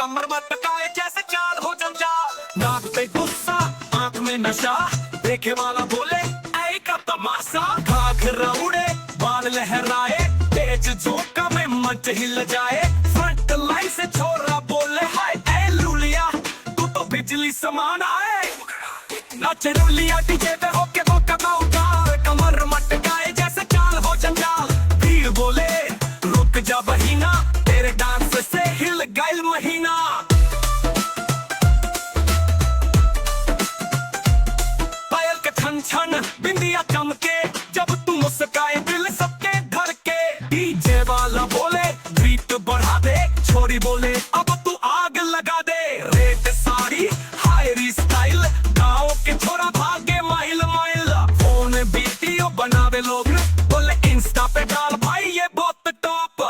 कमर मटकाए जैसे चाल हो जंजाल। नाक पे गुस्सा आंख में नशा, देखे वाला बोले ऐ का तमाशा। घाघरा उड़े बाल लहराए, तेज झोंका में मंच हिल जाए। फ्रंट लाइन से छोरा बोले हाय ऐ लुलिया, तू तो बिजली समान आए। नाचे लुलिया डीजे पे होके धोखा का उतार, कमर मटकाए जैसे चाल हो जंजाल। भीड़ बोले रुक जा बहिना, तेरे डांस से हिल गइल महीना। पायल के छन छन बिंदिया चमके, जब तू मुस्काए दिल सबके धड़के। डीजे वाला बोले बीट बढ़ा दे, छोरी बोले अब तू आग लगा दे। रेड साड़ी हायरी स्टाइल, गाँव के छोरा भागे माइल माइल। फोन वीडियो बनावे लोग, बोले इंस्टा पे डाल भाई ये बहुत टॉप।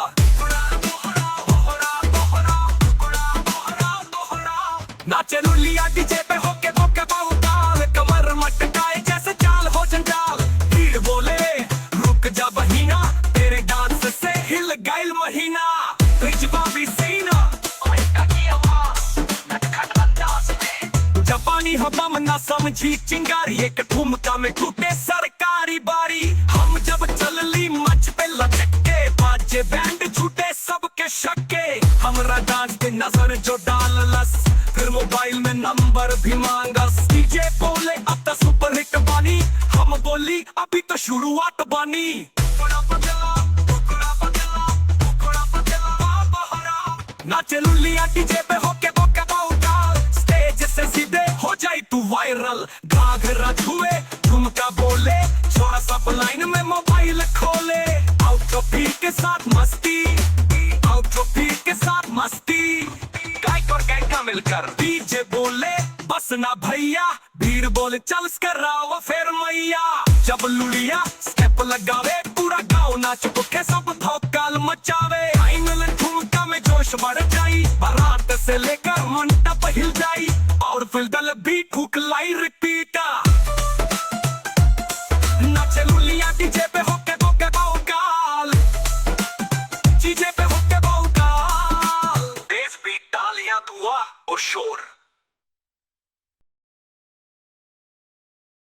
नाचे लुलिया डीजे पे होके धोखे बहुताल, कमर मटकाए जैसे चाल हो जंजाल। भीड़ बोले रुक जा बहिना, तेरे डांस से हिल गइल महीना। रिजवा भी सीना जापानी हम ना समझी चिंगारी, एक ठुमका में टूटे सरकारी बारी। हम जब चलली मंच पे लचके, बाजे बैंड छूटे सबके शक्के। हमरा डांस पे नजर जो डाललस, फिर मोबाइल में नंबर भी मांगस। डीजे बोले अब तो सुपर हिट बानी, हम बोली अभी तो शुरुआत बानी। नाचे लुलिया डीजे पे होके धोखा बहुताल, स्टेज से सीधे हो जाई तू वायरल। घाघरा छुए झुमका बोले, छोरा सब लाइन में मोबाइल खोले। आउटफिट के साथ मस्ती, आउटफिट के साथ मस्ती। गायक और गायिका मिलकर डीजे बोले बस ना भैया, भीड़ बोले चल कराओ फिर मैया। जब लुलिया स्टेप लगावे, पूरा गाँव नाच के सब धोकाल मचावे। फाइनल ठुमका में जोश बढ़ जाई, बारात से लेकर मंडप हिल जाई। और फिर दल भी ठुक लाई रिपीटा।